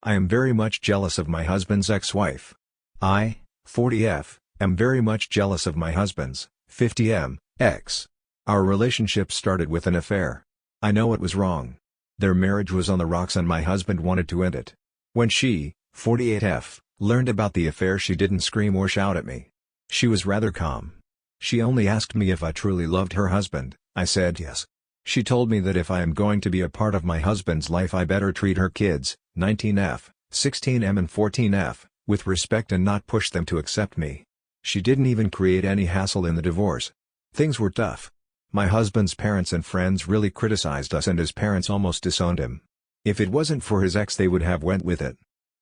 I am very much jealous of my husband's ex-wife. I, 40F, am very much jealous of my husband's, 50M, ex. Our relationship started with an affair. I know it was wrong. Their marriage was on the rocks and my husband wanted to end it. When she, 48F, learned about the affair she didn't scream or shout at me. She was rather calm. She only asked me if I truly loved her husband. I said yes. She told me that if I am going to be a part of my husband's life I better treat her kids, 19F, 16M and 14F, with respect and not push them to accept me. She didn't even create any hassle in the divorce. Things were tough. My husband's parents and friends really criticized us and his parents almost disowned him. If it wasn't for his ex they would have went with it.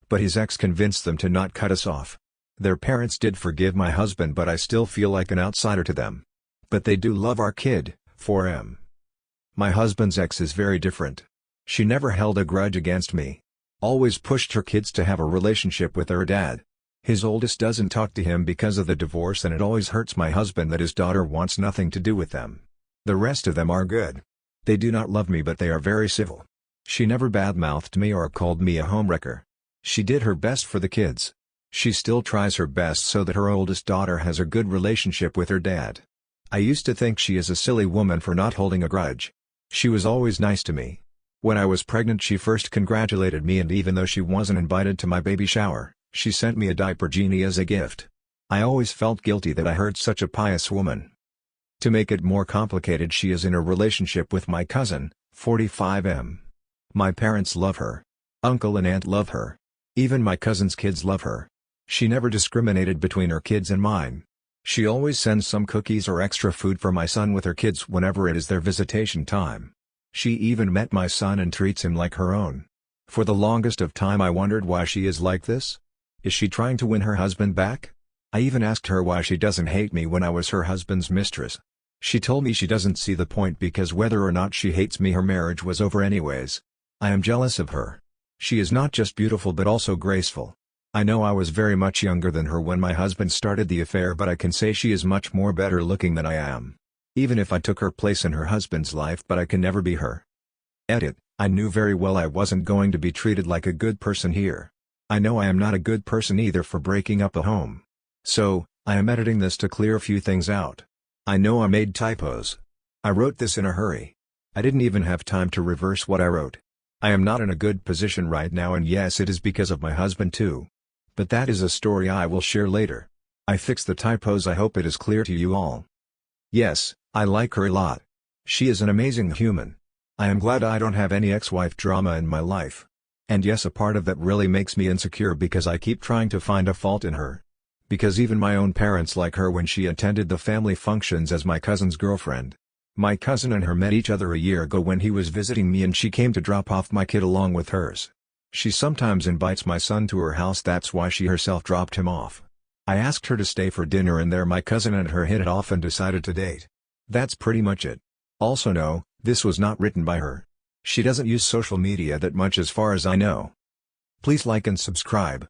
But his ex convinced them to not cut us off. Their parents did forgive my husband but I still feel like an outsider to them. But they do love our kid, 4M. My husband's ex is very different. She never held a grudge against me. Always pushed her kids to have a relationship with her dad. His oldest doesn't talk to him because of the divorce and it always hurts my husband that his daughter wants nothing to do with them. The rest of them are good. They do not love me but they are very civil. She never badmouthed me or called me a homewrecker. She did her best for the kids. She still tries her best so that her oldest daughter has a good relationship with her dad. I used to think she is a silly woman for not holding a grudge. She was always nice to me. When I was pregnant she first congratulated me and even though she wasn't invited to my baby shower, she sent me a diaper genie as a gift. I always felt guilty that I hurt such a pious woman. To make it more complicated she is in a relationship with my cousin, 45M. My parents love her. Uncle and aunt love her. Even my cousin's kids love her. She never discriminated between her kids and mine. She always sends some cookies or extra food for my son with her kids whenever it is their visitation time. She even met my son and treats him like her own. For the longest of time I wondered why she is like this. Is she trying to win her husband back? I even asked her why she doesn't hate me when I was her husband's mistress. She told me she doesn't see the point because whether or not she hates me her marriage was over anyways. I am jealous of her. She is not just beautiful but also graceful. I know I was very much younger than her when my husband started the affair but I can say she is much more better looking than I am. Even if I took her place in her husband's life but I can never be her. Edit, I knew very well I wasn't going to be treated like a good person here. I know I am not a good person either for breaking up a home. So, I am editing this to clear a few things out. I know I made typos. I wrote this in a hurry. I didn't even have time to reverse what I wrote. I am not in a good position right now and yes it is because of my husband too. But that is a story I will share later. I fixed the typos I hope it is clear to you all. Yes, I like her a lot. She is an amazing human. I am glad I don't have any ex-wife drama in my life. And yes a part of that really makes me insecure because I keep trying to find a fault in her. Because even my own parents like her when she attended the family functions as my cousin's girlfriend. My cousin and her met each other a year ago when he was visiting me and she came to drop off my kid along with hers. She sometimes invites my son to her house that's why she herself dropped him off. I asked her to stay for dinner and there my cousin and her hit it off and decided to date. That's pretty much it. Also no, this was not written by her. She doesn't use social media that much as far as I know. Please like and subscribe.